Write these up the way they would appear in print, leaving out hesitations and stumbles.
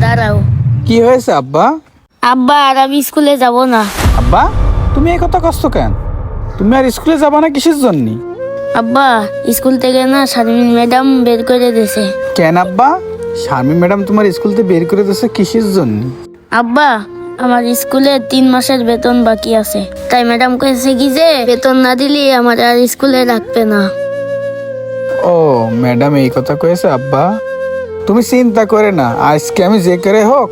দাঁড়াও। কি হয়েছে আব্বা? আব্বা আর আমি স্কুলে যাব না। আব্বা তুমি এই কথা কষ্ট কেন? তুমি আর স্কুলে যাবা না কিসের জন্য? আব্বা স্কুল থেকে না শারমিন ম্যাডাম বের করে দিয়েছে। কেন আব্বা? শারমিন ম্যাডাম তোমার স্কুল থেকে বের করে দিয়েছে কিসের জন্য? আব্বা আমার স্কুলে 3 মাসের বেতন বাকি আছে, তাই ম্যাডাম কয়েছে কি যে বেতন না দিলে আমার আর স্কুলে রাখবে না। ও ম্যাডাম এই কথা কয়েছে আব্বা? তুমি চিন্তা করে না, আজকে আমি যে করে হোক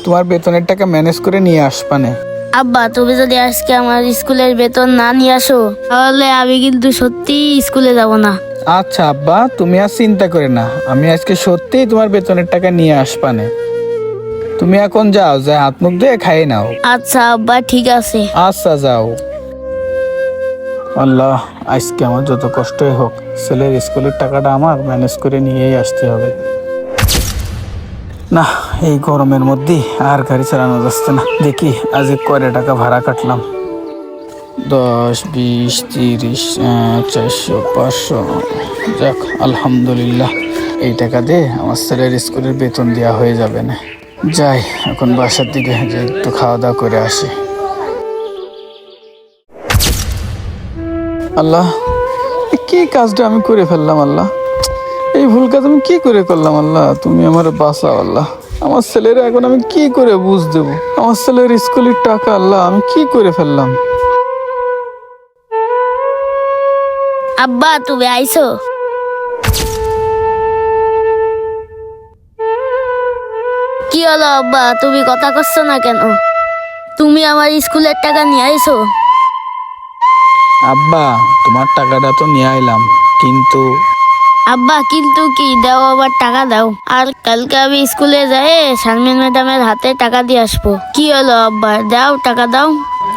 তোমার বেতনের টাকা ম্যানেজ করে নিয়ে আসবানে। আব্বা তুমি যদি আজকে আমার স্কুলের বেতন না নিয়ে আসো তাহলে আমি কিন্তু সত্যি স্কুলে যাব না। আচ্ছা আব্বা তুমি আর চিন্তা করে না, আমি আজকে সত্যিই তোমার বেতনের টাকা নিয়ে আসবানে। তুমি এখন যাও, যা হাত মুখ ধুয়ে খাইয়ে নাও। আচ্ছা আব্বা ঠিক আছে। আচ্ছা যাও। আল্লাহ আজকে আমার যত কষ্টই হোক ছেলের স্কুলের টাকাটা আমার ম্যানেজ করে নিয়েই আসতে হবে। না এই গরমের মধ্যে আর গাড়ি চালানো যাচ্ছে না। দেখি আজ কয়টা টাকা ভাড়া কাটলাম। 10, 20, 30, 400, 500। যাক আলহামদুলিল্লাহ, এই টাকা দিয়ে আমার ছেলের স্কুলের বেতন দেওয়া হয়ে যাবে না। যাই এখন বাসার দিকে যে একটু খাওয়া দাওয়া করে আসি। আল্লাহ কি কাজটা আমি করে ফেললাম আল্লাহ, এই ভুল কাজ আমি কি করে করলাম আল্লাহ, তুমি আমার বাঁচাও আল্লাহ। আমার ছেলের এখন আমি কি করে বুঝ দেব? আমার ছেলের স্কুলের টাকা আল্লাহ আমি কি করে ফেললাম। আব্বা তুমি আইছো? কি হলো আব্বা তুমি কথা করছো না কেন? তুমি আমার স্কুলের টাকা নিয়ে আইছো? আব্বা তোমার টাকাটা তো নিয়ে আইলাম, কিন্তু আব্বা কিন্তু কি দাও, আবার টাকা দাও। আর কালকে আমি স্কুলে যাই শারমিন ম্যাডামের হাতে টাকা দিয়ে আসবো। কি হলো আব্বা দাও টাকা দাও।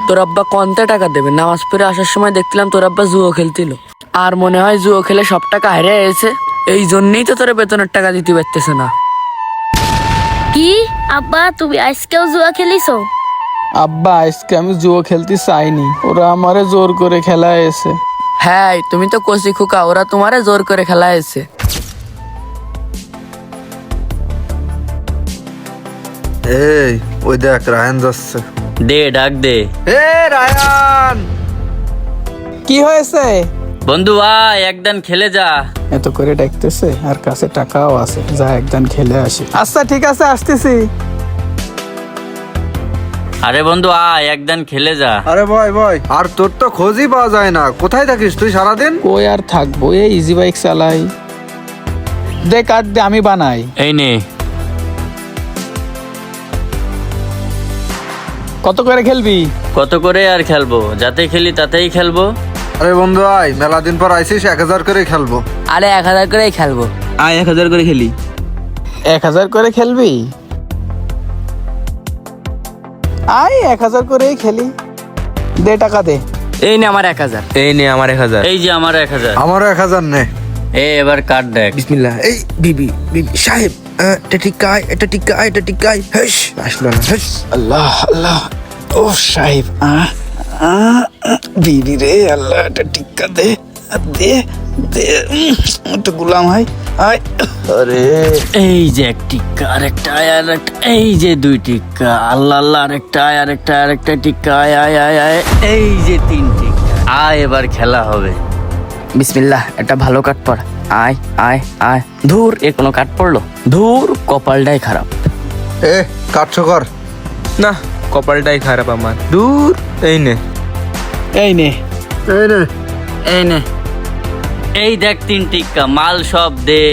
তোর আব্বা কন্তে টাকা দেবে? নামাজ পড়ে আসার সময় দেখছিলাম তোর আব্বা জুয়ো খেলছিল, আর মনে হয় জুয়ো খেলে সব টাকা হারিয়ে গেছে, এই জন্যই তো তোর বেতনের টাকা দিতে পারতেছে না। কি আব্বা তুমি আজকেও জুয়া খেলিছো? আব্বা আজকে আমি জুয়ো খেলতে চাইনি, ওরা আমারে জোর করে খেলায় এসে। হ্যাঁ তুমি তো কচি খুকা, ওরা তোমারে জোর করে খেলা এসে। এই ওই দেখ রায়ান যাচ্ছে। দে ডাক দে। এ রায়ান, কি হয়েছে? বন্ধু আয় একদান খেলে যা। এত করে ডাকতেছে আর কাছে টাকাও আছে, যা একদিন খেলে আসি। আচ্ছা ঠিক আছে আসতেছি। আরে বন্ধু আয় একদান খেলে যা। আরে ভয় ভয়, আর তোর তো খোঁজই পাওয়া যায় না, কোথায় থাকিস তুই সারাদিন? কই আর থাকবো, এই ইজি বাইক চালাই। দে কাট দে আমি বানাই। এই নে। কত করে খেলবি? কত করে আর খেলবো, যাতে খেলি তাতেই খেলবো। আরে বন্ধু আয়, মেলা দিন পর আইসিস, 1000 করে খেলবো। আরে 1000 করেই খেলবো। আয় 1000 করে খেলি। 1000 করে খেলবি? আয় 1000 করেই খেলি। দে টাকা দে। এই নে আমার 1000। এই নে আমার 1000। এই যে আমার 1000। আমারও 1000 নে। এবার কাট দেখ। বিসমিল্লাহ। এই বিবি বিবি সাহেব, এটা টিকায়, এটা টিকায়, এটা টিকায়। হেস আসলো না, হেস। আল্লাহ আল্লাহ, ও সাহেব বিড়ি রে আল্লাহ, এটা টিক্কা দে দে দে, একটা গুলাম হয়। আয় আরে এই যে এক টিক্কা, আরেকটা আয়, আরেকটা, এই যে 2 টিক্কা, আল্লাহ আল্লাহ, আরেকটা আয়, আরেকটা টিক্কা, আয় আয় আয় আয়, এই যে 3 টিক্কা। আয় এবার খেলা হবে। বিসমিল্লাহ, একটা ভালো কাট পড়। আয় আয় আয়। ধুর, এ কোনো কাট পড়লো? ধুর, কপালটাই খারাপ। এ কাটছো কর। না, কপালটাই খারাপ আমার। দূর, এই নে। এই নে। এই নে। এই নে। এই দেখ 3 টিক্কা, মাল সব দে।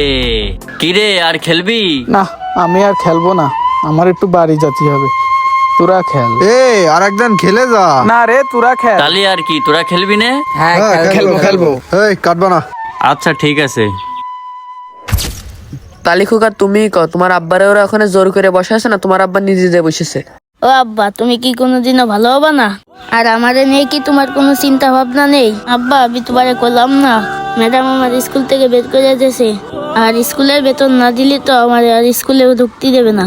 কিরে আর খেলবি? না আমি আর খেলবো না, আমার একটু বাড়ি যেতে হবে। তোরা খেল। এ আর একদিন খেলে যা। না রে তোরা খেল। তালি আর কি, তোরা খেলবি না? হ্যাঁ খেলবো খেলবো। এই কাটবা না। আচ্ছা ঠিক আছে। তালি খুকা তুমি তোমার আব্বারে ওরা ওখানে জোর করে বসে আছে না, তোমার আব্বা নিজে দিয়ে বসেছে। ও আব্বা তুমি কি কোনোদিনও ভালো হবে না? আর আমাদের নিয়ে কি তোমার কোনো চিন্তা ভাবনা নেই? আব্বা আমি তোমারে করলাম না, ম্যাডাম আমার স্কুল থেকে বের করে দিয়েছে, আর স্কুলের বেতন না দিলে তো আমার আর স্কুলেও ঢুকতে দেবে না।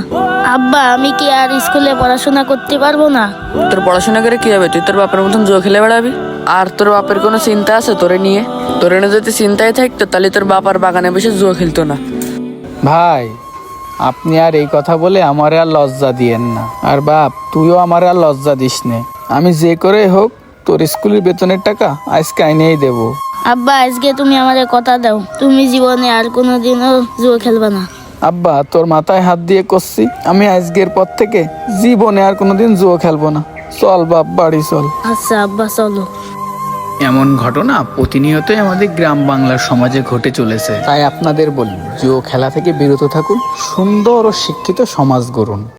আব্বা আমি কি আর স্কুলে পড়াশোনা করতে পারবো না? তোর পড়াশোনা করে কি হবে? তুই তোর বাপের মতন জুয়া খেলে বেড়াবি? আর তোর বাপের কোনো চিন্তা আছে তোরে নিয়ে? তোরে নিয়ে যদি চিন্তায় থাকতো তাহলে তোর বাপ আর বাগানে বসে জুয়া খেলতো না। ভাই আপনি আর এই কথা বলে আমারে আর লজ্জা দিয়েন না। আর বাপ, তুইও আমারে আর লজ্জা দিস নে। আমি যে করে হোক তোর স্কুলের বেতনের টাকা আজকে আইনেই দেবো। আব্বা, আজকে তুমি আমাদের কথা দাও, তুমি জীবনে আর কোনোদিনও জুয়া খেলবা না। আব্বা, তোর মাথায় হাত দিয়ে করছি, আমি আজকের পর থেকে জীবনে আর কোনোদিন জুয়া খেলবো না। চল বাপ, বাড়ি চল। আচ্ছা আব্বা, চলো। এমন ঘটনা প্রতিনিয়তই আমাদের গ্রাম বাংলার সমাজে ঘটে চলেছে। তাই আপনাদের বলি, জুয়া খেলা থেকে বিরত থাকুন, সুন্দর ও শিক্ষিত সমাজ গড়ুন।